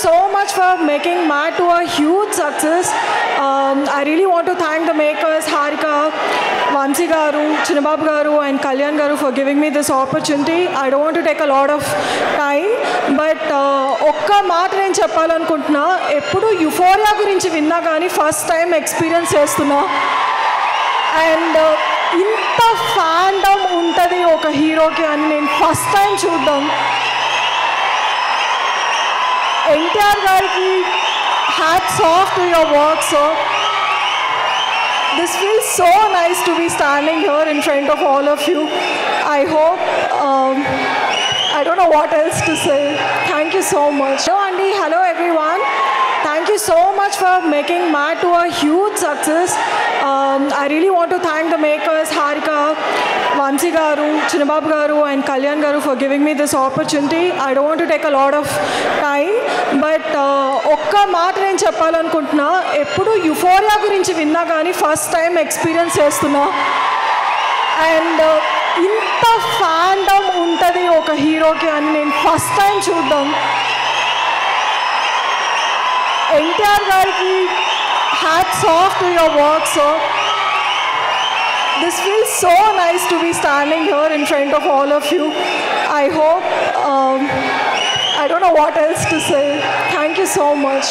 so much for making Matt to a huge success. I really want to thank the makers, Harika, Vansi Garu, Chinababu Garu and Kalyan Garu for giving me this opportunity. I don't want to take a lot of time, but ఒక్క మాట నేను చెప్పాలనుకుంటున్నా, ఎప్పుడు euphoria గురించి విన్నా కానీ first time experience చేస్తున్నా. And ఇంత fandom ఉంటుంది ఒక హీరోకి అని నేను ఫస్ట్ టైం చూద్దాం. ఎన్టీఆర్ గారికి hats off to your work. So this feels so nice to be standing here in front of all of you. I hope I don't know what else to say. Thank you so much. Hello Andy, hello everyone. Thank you so much for making Matt to a huge success. I really want to thank the makers, Harika, Vansi Garu, Chinababu Garu and Kalyan Garu for giving me this opportunity. I don't want to take a lot of time, but ఒక్క మాట నేను చెప్పాలనుకుంటున్నా, ఎప్పుడు euphoria గురించి విన్నా కానీ first time experience చేస్తున్నా. And ఇంత fandom ఉంటుంది ఒక హీరోకి అని నేను ఫస్ట్ టైం చూద్దాం. ఎన్టీఆర్ గారికి hats off to your work. So this feels so nice to be standing here in front of all of you. I hope I don't know what else to say. Thank you so much.